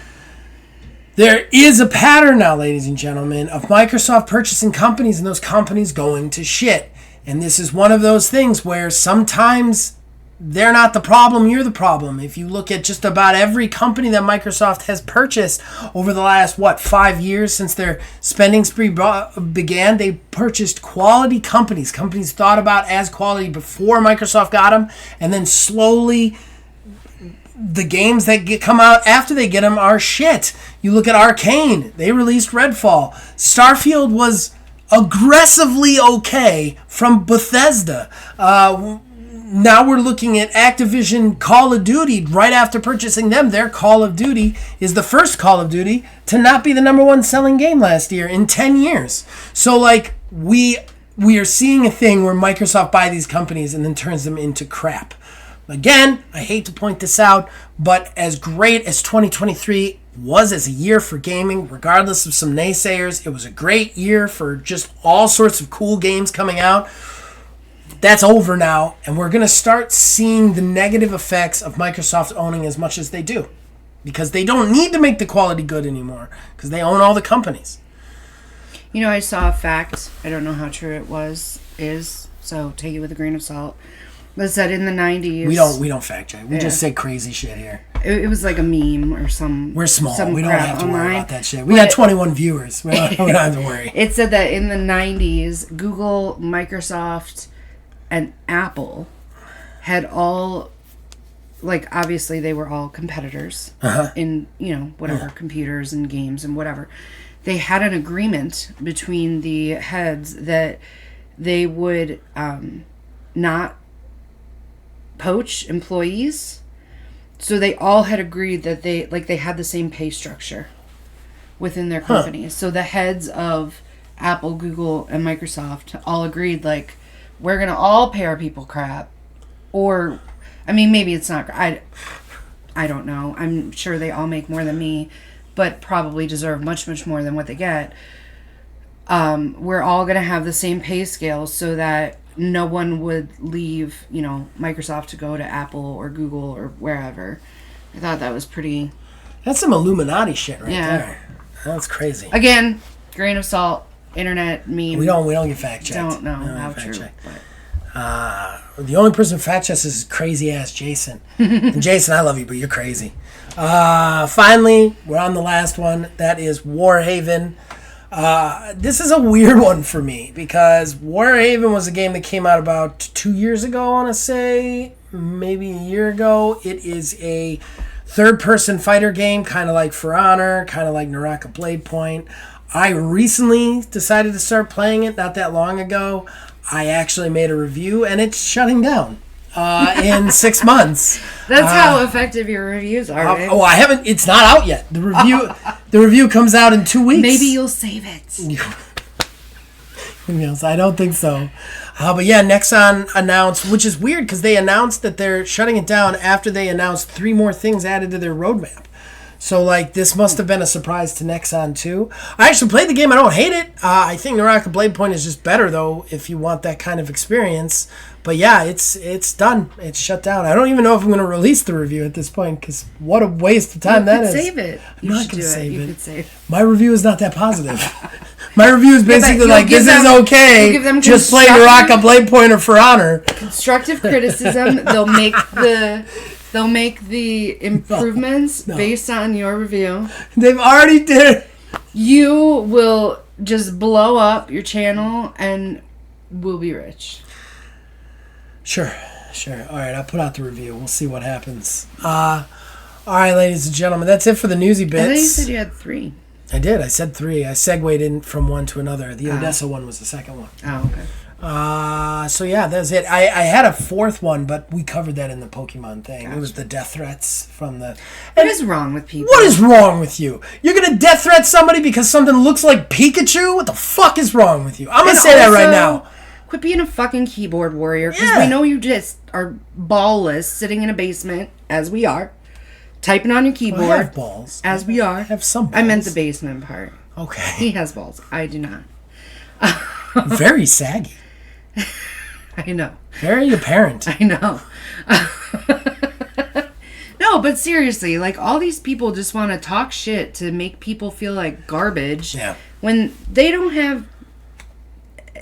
there is a pattern now, ladies and gentlemen, of Microsoft purchasing companies and those companies going to shit. And this is one of those things where sometimes they're not the problem, you're the problem. If you look at just about every company that Microsoft has purchased over the last, 5 years since their spending spree began, they purchased quality companies thought about as quality before Microsoft got them, and then slowly the games that come out after they get them are shit. You look at Arcane, they released Redfall. Starfield was aggressively okay from Bethesda. Now we're looking at Activision Call of Duty. Right after purchasing them, their Call of Duty is the first Call of Duty to not be the number 1 selling game last year in 10 years. So, we are seeing a thing where Microsoft buys these companies and then turns them into crap. Again, I hate to point this out, but as great as 2023 was as a year for gaming, regardless of some naysayers, it was a great year for just all sorts of cool games coming out. That's over now, and we're going to start seeing the negative effects of Microsoft owning as much as they do. Because they don't need to make the quality good anymore, because they own all the companies. You know, I saw a fact, I don't know how true it is, so take it with a grain of salt. It said in the 90s... We don't fact check. We just say crazy shit here. It was like a meme or some... We're small. We don't have to worry about that shit. We got 21 viewers. We don't have to worry. It said that in the 90s, Google, Microsoft, and Apple had all... obviously they were all competitors in, whatever, computers and games and whatever. They had an agreement between the heads that they would not poach employees, so they all had agreed that they had the same pay structure within their companies. So the heads of Apple, Google, and Microsoft all agreed, we're gonna all pay our people crap, or maybe it's not. I don't know. I'm sure they all make more than me, but probably deserve much, much more than what they get. We're all gonna have the same pay scale so that no one would leave, Microsoft to go to Apple or Google or wherever. I thought that was pretty... That's some Illuminati shit right there. That's crazy. Again, grain of salt, internet, meme. We don't get fact checked. Don't know how true. The only person who fact checks is crazy ass Jason. And Jason, I love you, but you're crazy. Finally, we're on the last one. That is Warhaven. This is a weird one for me because Warhaven was a game that came out about 2 years ago, I want to say. Maybe a year ago. It is a third-person fighter game, kind of like For Honor, kind of like Naraka Blade Point. I recently decided to start playing it not that long ago. I actually made a review, and it's shutting down in 6 months. That's how effective your reviews are. Right? I haven't. It's not out yet. The review comes out in 2 weeks. Maybe you'll save it. Yes, I don't think so. But yeah, Nexon announced, which is weird because they announced that they're shutting it down after they announced 3 more things added to their roadmap. So, like, this must have been a surprise to Nexon, too. I actually played the game. I don't hate it. I think Naraka Blade Point is just better, though, if you want that kind of experience. But, yeah, it's done. It's shut down. I don't even know if I'm going to release the review at this point, because what a waste of time that is. Save it. I'm not going to save it. My review is not that positive. My review is basically this is okay. Just play Naraka Blade Point or For Honor. Constructive criticism. They'll make the improvements based on your review. They've already did it. You will just blow up your channel and we'll be rich. Sure. All right, I'll put out the review. We'll see what happens. All right, ladies and gentlemen, that's it for the newsy bits. I thought you said you had 3. I did. I said 3. I segued in from one to another. The Odessa one was the second one. Oh, okay. So yeah, that's it. I had a 4th one, but we covered that in the Pokemon thing. Gotcha. It was the death threats from the... What is wrong with people? What is wrong with you? You're going to death threat somebody because something looks like Pikachu? What the fuck is wrong with you? I'm going to say that right now. Quit being a fucking keyboard warrior, because we know you just are ballless, sitting in a basement, as we are, typing on your keyboard. Well, I have balls. As we are. I have some balls. I meant the basement part. Okay. He has balls. I do not. Very saggy. I know. Very apparent. I know. No, but seriously, like, all these people just want to talk shit to make people feel like garbage. Yeah. When they don't have...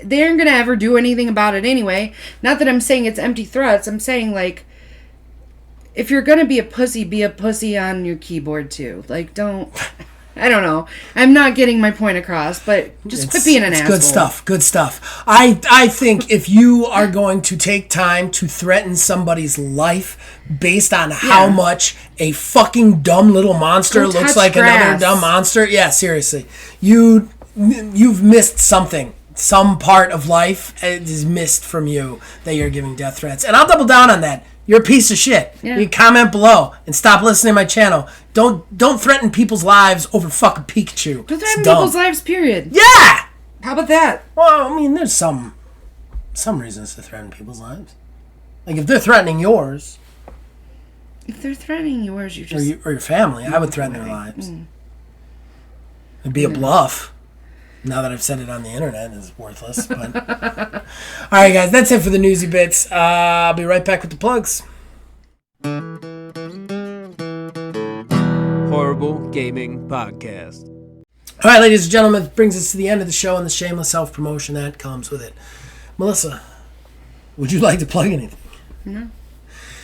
They aren't going to ever do anything about it anyway. Not that I'm saying it's empty threats. I'm saying, like, if you're going to be a pussy on your keyboard, too. Like, don't... I don't know. I'm not getting my point across, but just quit being an asshole. Good stuff. I think if you are going to take time to threaten somebody's life based on how much a fucking dumb little monster looks like another dumb monster, yeah, seriously. You've missed something. Some part of life is missed from you that you're giving death threats. And I'll double down on that. You're a piece of shit. Yeah. You comment below and stop listening to my channel. Don't threaten people's lives over fucking Pikachu. Don't threaten people's lives, period. Yeah! How about that? Well, I mean, there's some reasons to threaten people's lives. Like, if they're threatening yours... If they're threatening yours, you just... Or your family, I would threaten their lives. It'd be a bluff. Now that I've said it on the internet, it's worthless. But all right, guys, that's it for the newsy bits. I'll be right back with the plugs. Horrible Gaming Podcast. All right, ladies and gentlemen, it brings us to the end of the show and the shameless self-promotion that comes with it. Melissa, would you like to plug anything? No.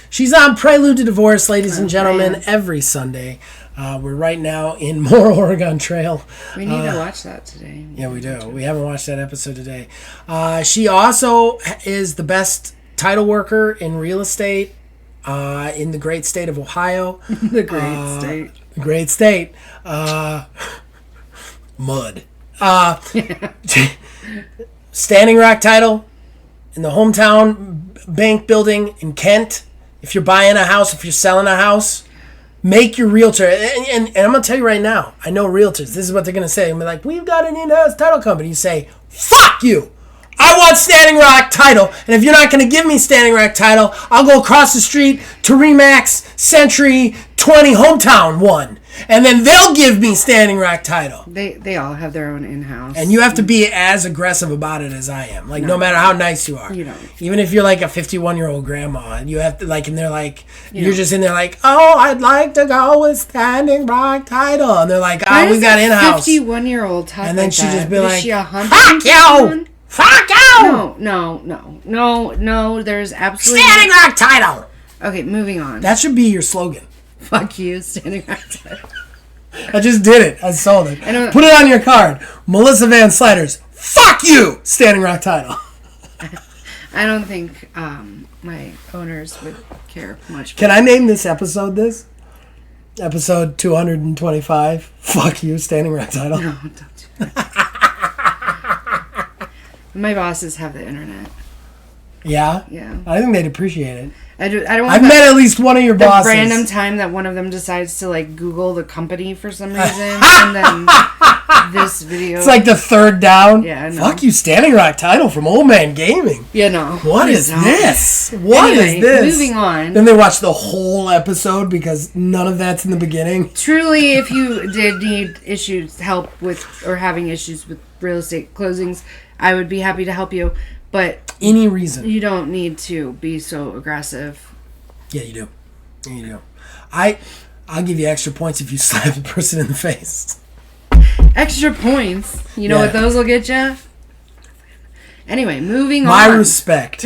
She's on Prelude to Divorce, ladies and gentlemen, every Sunday. We're right now in More Oregon Trail. We need to watch that today. Yeah, we do. We haven't watched that episode today. She also is the best title worker in real estate in the great state of Ohio. The great state. The great state. Mud. Standing Rock title in the hometown bank building in Kent. If you're buying a house, if you're selling a house... Make your realtor, and I'm going to tell you right now, I know realtors, this is what they're going to say. I'm like, we've got an in-house title company. You say, fuck you. I want Standing Rock title, and if you're not going to give me Standing Rock title, I'll go across the street to Remax Century 20 Hometown 1, and then they'll give me Standing Rock title. They all have their own in-house. And you have to be as aggressive about it as I am. Like, no matter how nice you are. You don't. Even if you're like a 51-year-old grandma, and you have to, like, and they're like, you're just in there like, oh, I'd like to go with Standing Rock title. And they're like, oh, we got in-house. 51-year-old talk. And then like she just be Is like, she fuck you! Fuck you! No. There's absolutely... Standing Rock title! Okay, moving on. That should be your slogan. Fuck you, Standing Rock title. I just did it. I sold it. Put it on your card. Melissa Van Sliders. Fuck you! Standing Rock title. I don't think my owners would care much. Can I name this episode this? Episode 225. Fuck you, Standing Rock title. No, don't do that. My bosses have the internet. Yeah? Yeah. I think they'd appreciate it. I don't want I've met at least one of your the bosses. random time that one of them decides to like Google the company for some reason, and then this video. It's like the third down. Yeah, I know. Fuck you, Standing Rock title from Old Man Gaming. Yeah, no. What is this? What Anyway, is this? moving on. Then they watch the whole episode because none of that's in the beginning. Truly, if you did need help with or having issues with real estate closings, I would be happy to help you. But any reason. You don't need to be so aggressive. Yeah, you do. Yeah, you do. I'll give you extra points if you slap the person in the face. Extra points? You know what those will get you? Anyway, moving on. My respect.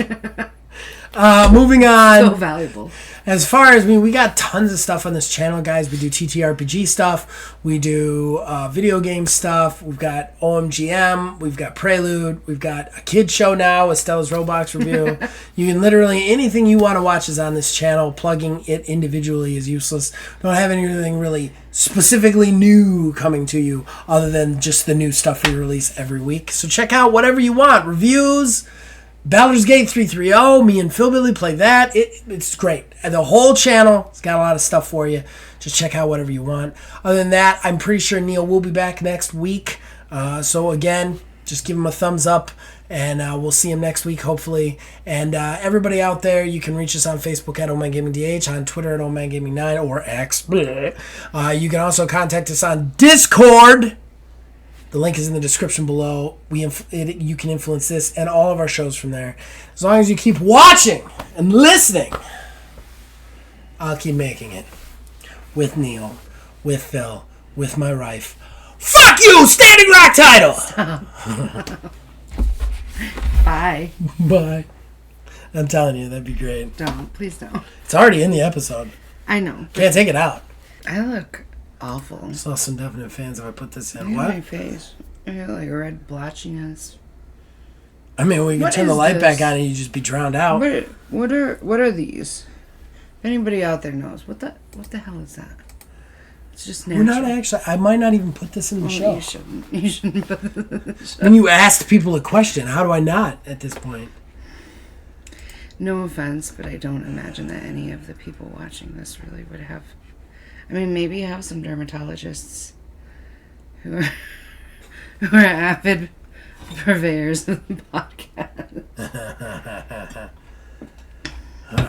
Moving on. So valuable. As far as we got tons of stuff on this channel, guys. We do TTRPG stuff. We do video game stuff. We've got OMGM. We've got Prelude. We've got a kid show now with Stella's Roblox review. You can literally, anything you want to watch is on this channel. Plugging it individually is useless. Don't have anything really specifically new coming to you other than just the new stuff we release every week. So check out whatever you want. Reviews. Baldur's Gate 330, me and Philbilly play that. It's great. And the whole channel has got a lot of stuff for you. Just check out whatever you want. Other than that, I'm pretty sure Neil will be back next week. So again, just give him a thumbs up, and we'll see him next week, hopefully. And everybody out there, you can reach us on Facebook at OldManGamingDH, on Twitter at OldManGaming9 or X. You can also contact us on Discord. The link is in the description below. You can influence this and all of our shows from there. As long as you keep watching and listening, I'll keep making it. With Neil, with Phil, with my wife. Fuck you, Standing Rock title! Bye. Bye. I'm telling you, that'd be great. Don't. Please don't. It's already in the episode. I know. Can't take it out. I look awful. I saw some definite fans if I put this in. Look What? at my face. I got like red blotchiness. I mean, we can turn the light back on and you just be drowned out. What are these? If anybody out there knows, what the hell is that? It's just natural. We're not actually. I might not even put this in the show. You shouldn't. You shouldn't put this in the show. When you asked people a question, how do I not at this point? No offense, but I don't imagine that any of the people watching this really would have. I mean, maybe you have some dermatologists who are avid purveyors of the podcast.